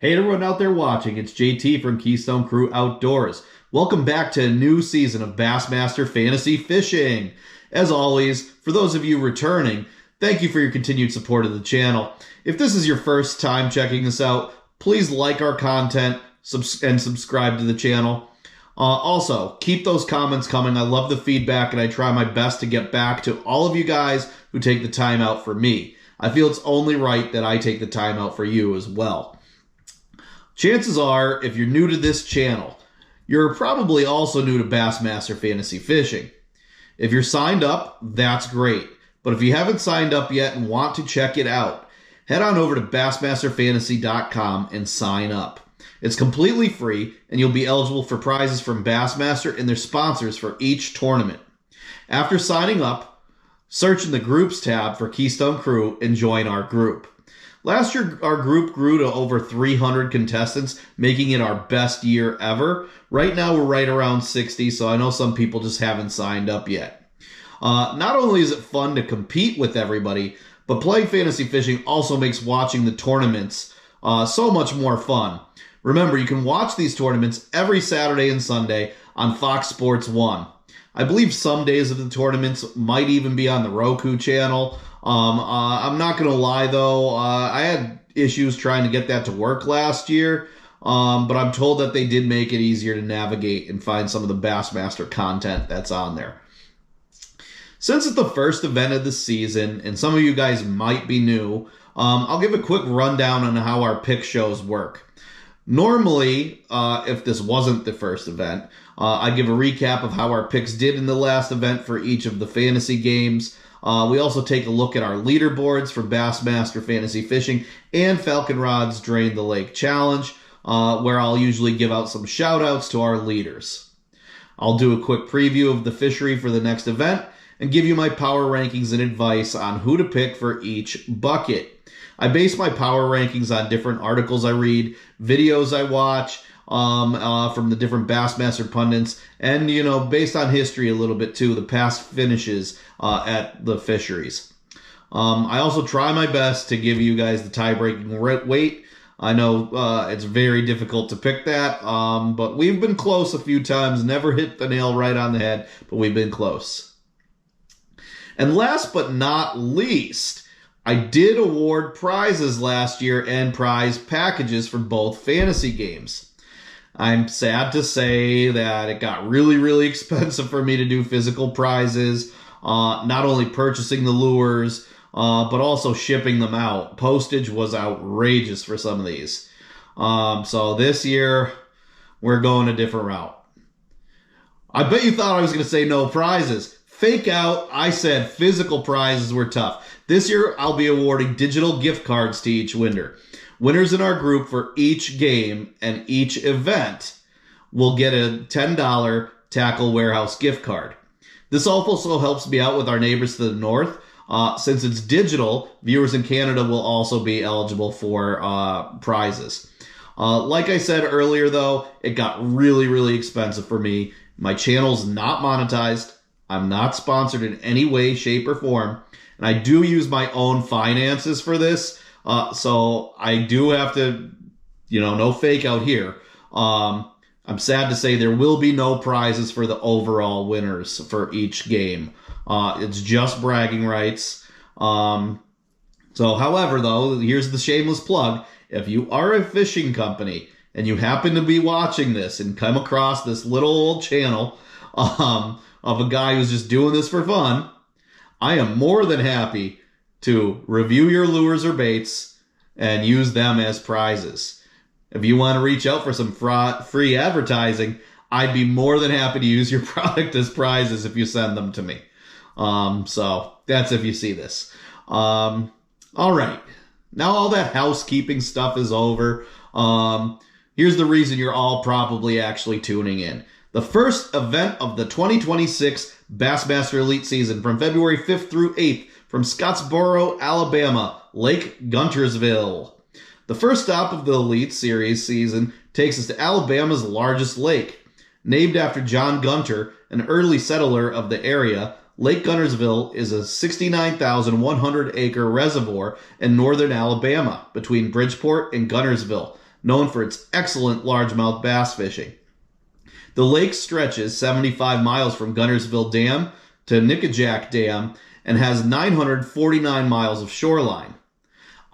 Hey everyone out there watching, it's JT from Keystone Crew Outdoors. Welcome back to a new season of Bassmaster Fantasy Fishing. As always, for those of you returning, thank you for your continued support of the channel. If this is your first time checking us out, please like our content and subscribe to the channel. Also, keep those comments coming. I love the feedback and I try my best to get back to all of you guys who take the time out for me. I feel it's only right that I take the time out for you as well. Chances are, if you're new to this channel, you're probably also new to Bassmaster Fantasy Fishing. If you're signed up, that's great. But if you haven't signed up yet and want to check it out, head on over to bassmasterfantasy.com and sign up. It's completely free, and you'll be eligible for prizes from Bassmaster and their sponsors for each tournament. After signing up, search in the Groups tab for Keystone Crew and join our group. Last year, our group grew to over 300 contestants, making it our best year ever. Right now, we're right around 60, so I know some people just haven't signed up yet. Not only is it fun to compete with everybody, but playing fantasy fishing also makes watching the tournaments so much more fun. Remember, you can watch these tournaments every Saturday and Sunday on Fox Sports 1. I believe some days of the tournaments might even be on the Roku channel. I'm not going to lie, though. I had issues trying to get that to work last year, but I'm told that they did make it easier to navigate and find some of the Bassmaster content that's on there. Since it's the first event of the season, and some of you guys might be new, I'll give a quick rundown on how our pick shows work. Normally, if this wasn't the first event, I'd give a recap of how our picks did in the last event for each of the fantasy games. We also take a look at our leaderboards for Bassmaster Fantasy Fishing and Falcon Rods Drain the Lake Challenge, where I'll usually give out some shout-outs to our leaders. I'll do a quick preview of the fishery for the next event and give you my power rankings and advice on who to pick for each bucket. I base my power rankings on different articles I read, videos I watch, from the different Bassmaster pundits, and, based on history a little bit too, the past finishes at the fisheries. I also try my best to give you guys the tie-breaking weight. I know it's very difficult to pick that, but we've been close a few times, never hit the nail right on the head, but we've been close. And last but not least, I did award prizes last year and prize packages for both fantasy games. I'm sad to say that it got really, really expensive for me to do physical prizes, not only purchasing the lures, but also shipping them out. Postage was outrageous for some of these. So this year, we're going a different route. I bet you thought I was going to say no prizes. Fake out, I said physical prizes were tough. This year, I'll be awarding digital gift cards to each winner. Winners in our group for each game and each event will get a $10 Tackle Warehouse gift card. This also helps me out with our neighbors to the north. Since it's digital, viewers in Canada will also be eligible for prizes. Like I said earlier, though, it got really, really expensive for me. My channel's not monetized. I'm not sponsored in any way, shape, or form. And I do use my own finances for this. So I do have to, no fake out here. I'm sad to say there will be no prizes for the overall winners for each game. It's just bragging rights. However, though, here's the shameless plug. If you are a fishing company and you happen to be watching this and come across this little old channel, of a guy who's just doing this for fun, I am more than happy to review your lures or baits and use them as prizes. If you want to reach out for some free advertising, I'd be more than happy to use your product as prizes if you send them to me. So that's if you see this. All right. Now all that housekeeping stuff is over. Here's the reason you're all probably actually tuning in. The first event of the 2026 Bassmaster Elite season from February 5th through 8th from Scottsboro, Alabama, Lake Guntersville. The first stop of the Elite Series season takes us to Alabama's largest lake. Named after John Gunter, an early settler of the area, Lake Guntersville is a 69,100-acre reservoir in northern Alabama between Bridgeport and Guntersville. known for its excellent largemouth bass fishing. The lake stretches 75 miles from Guntersville Dam to Nickajack Dam and has 949 miles of shoreline.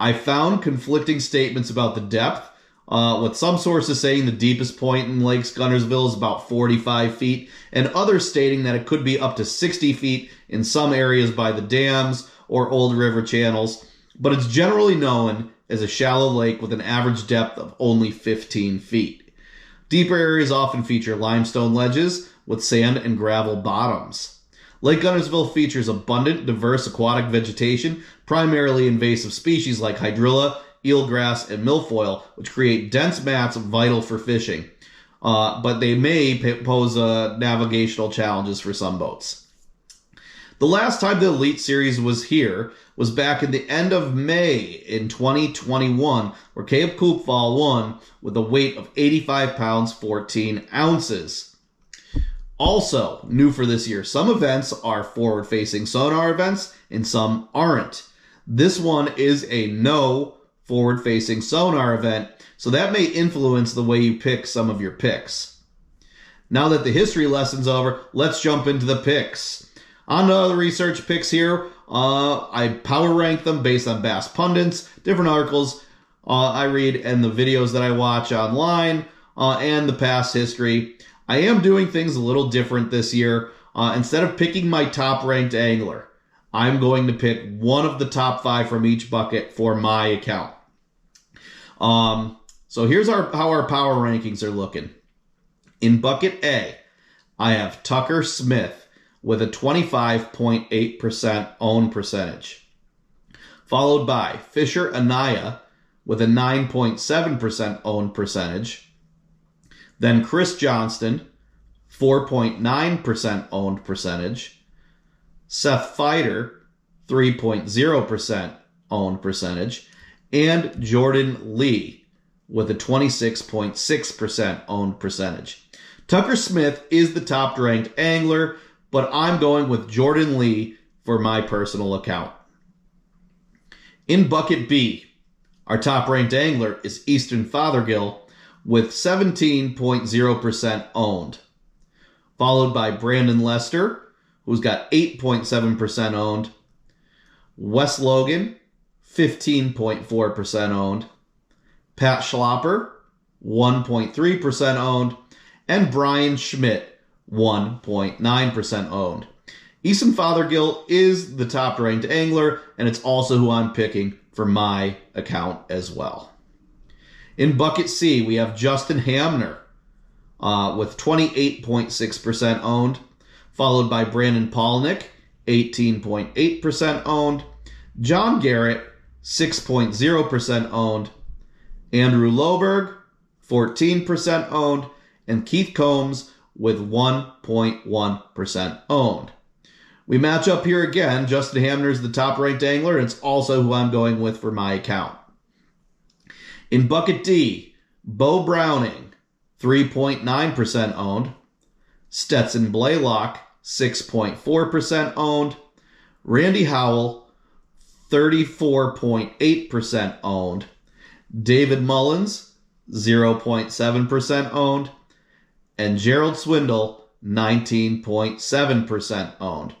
I found conflicting statements about the depth, with some sources saying the deepest point in Lake Guntersville is about 45 feet, and others stating that it could be up to 60 feet in some areas by the dams or old river channels, but it's generally known as a shallow lake with an average depth of only 15 feet. Deeper areas often feature limestone ledges with sand and gravel bottoms. Lake Guntersville features abundant, diverse aquatic vegetation, primarily invasive species like hydrilla, eelgrass, and milfoil, which create dense mats vital for fishing, but they may pose navigational challenges for some boats. The last time the Elite Series was here was back in the end of May in 2021, where Caleb Koopfall won with a weight of 85 pounds, 14 ounces. Also, new for this year, some events are forward-facing sonar events and some aren't. This one is a no forward-facing sonar event, so that may influence the way you pick some of your picks. Now that the history lesson's over, let's jump into the picks. On to the research picks here. I power rank them based on Bass Pundits, different articles I read, and the videos that I watch online, and the past history. I am doing things a little different this year. Instead of picking my top-ranked angler, I'm going to pick one of the top 5 from each bucket for my account. So here's how our power rankings are looking. In bucket A, I have Tucker Smith with a 25.8% own percentage, followed by Fisher Anaya with a 9.7% own percentage, then Chris Johnston, 4.9% owned percentage, Seth Feider, 3.0% owned percentage, and Jordan Lee with a 26.6% owned percentage. Tucker Smith is the top-ranked angler, but I'm going with Jordan Lee for my personal account. In bucket B, our top-ranked angler is Easton Fothergill with 17.0% owned, followed by Brandon Lester, who's got 8.7% owned, Wes Logan, 15.4% owned, Pat Schlopper, 1.3% owned, and Brian Schmidt, 1.9% owned. Easton Fothergill is the top-ranked angler, and it's also who I'm picking for my account as well. In bucket C, we have Justin Hamner with 28.6% owned, followed by Brandon Polnick, 18.8% owned, John Garrett, 6.0% owned, Andrew Loberg, 14% owned, and Keith Combs with 1.1% owned. We match up here again. Justin Hamner is the top-ranked angler, and it's also who I'm going with for my account. In bucket D, Bo Browning, 3.9% owned, Stetson Blaylock, 6.4% owned, Randy Howell, 34.8% owned, David Mullins, 0.7% owned, and Gerald Swindle, 19.7% owned.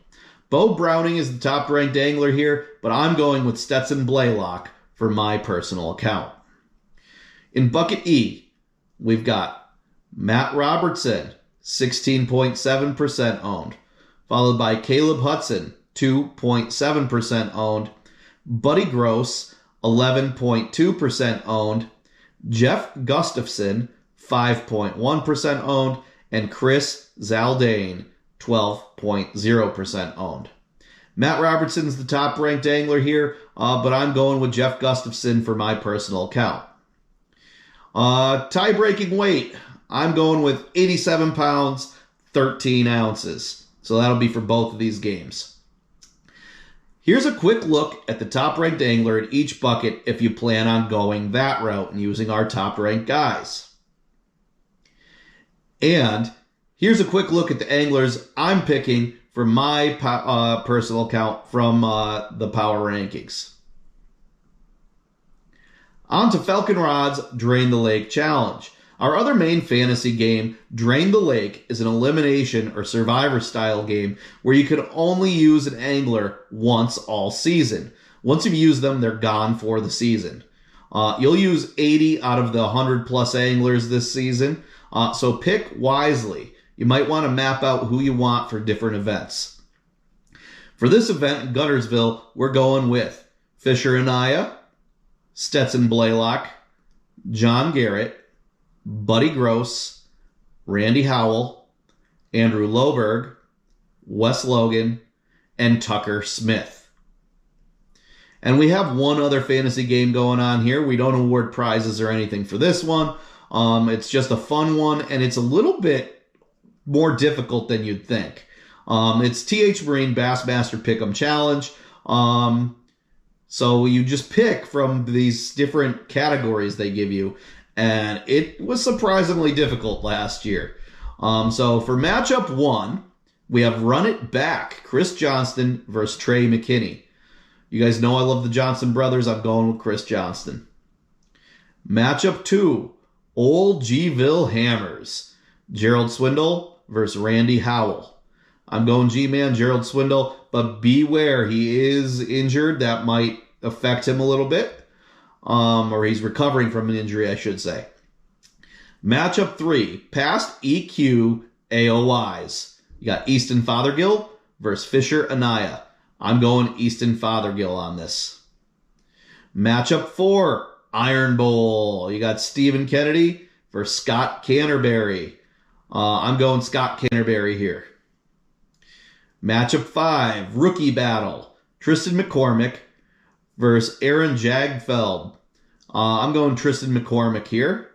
Bo Browning is the top-ranked angler here, but I'm going with Stetson Blaylock for my personal account. In bucket E, we've got Matt Robertson, 16.7% owned, followed by Caleb Hudson, 2.7% owned, Buddy Gross, 11.2% owned, Jeff Gustafson, 5.1% owned, and Chris Zaldane, 12.0% owned. Matt Robertson's the top-ranked angler here, but I'm going with Jeff Gustafson for my personal account. Tie-breaking weight, I'm going with 87 pounds, 13 ounces. So that'll be for both of these games. Here's a quick look at the top-ranked angler in each bucket if you plan on going that route and using our top-ranked guys. And here's a quick look at the anglers I'm picking for my personal account from the power rankings. On to Falcon Rod's Drain the Lake Challenge. Our other main fantasy game, Drain the Lake, is an elimination or survivor style game where you can only use an angler once all season. Once you've used them, they're gone for the season. You'll use 80 out of the 100 plus anglers this season, so pick wisely. You might want to map out who you want for different events. For this event in Guntersville, we're going with Fisher Anaya, Stetson Blaylock, John Garrett, Buddy Gross, Randy Howell, Andrew Loberg, Wes Logan, and Tucker Smith. And we have one other fantasy game going on here. We don't award prizes or anything for this one. It's just a fun one, and it's a little bit more difficult than you'd think. It's TH Marine Bassmaster Pick'em Challenge. So you just pick from these different categories they give you, and it was surprisingly difficult last year. So for matchup 1, we have Run It Back, Chris Johnston versus Trey McKinney. You guys know I love the Johnston brothers. I'm going with Chris Johnston. Matchup 2, Old G-Ville Hammers, Gerald Swindle versus Randy Howell. I'm going G-Man, Gerald Swindle, but beware, he is injured. That might affect him a little bit. Or he's recovering from an injury, I should say. Matchup 3, past EQ AOIs. You got Easton Fothergill versus Fisher Anaya. I'm going Easton Fothergill on this. Matchup 4, Iron Bowl. You got Stephen Kennedy versus Scott Canterbury. I'm going Scott Canterbury here. Matchup 5, Rookie Battle. Tristan McCormick versus Aaron Jagfeld. I'm going Tristan McCormick here.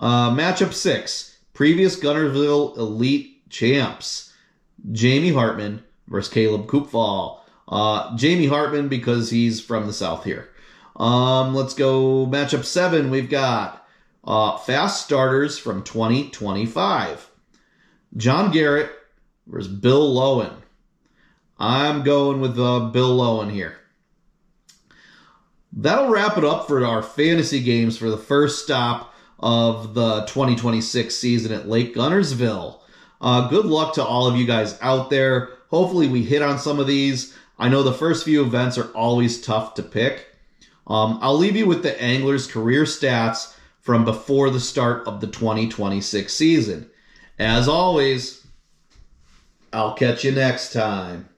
Matchup 6, previous Guntersville Elite Champs. Jamie Hartman versus Caleb Koopfall. Jamie Hartman because he's from the South here. Let's go matchup 7. We've got fast starters from 2025. John Garrett versus Bill Lowen. I'm going with Bill Lowen here. That'll wrap it up for our fantasy games for the first stop of the 2026 season at Lake Guntersville. Good luck to all of you guys out there. Hopefully we hit on some of these. I know the first few events are always tough to pick. I'll leave you with the angler's career stats from before the start of the 2026 season. As always, I'll catch you next time.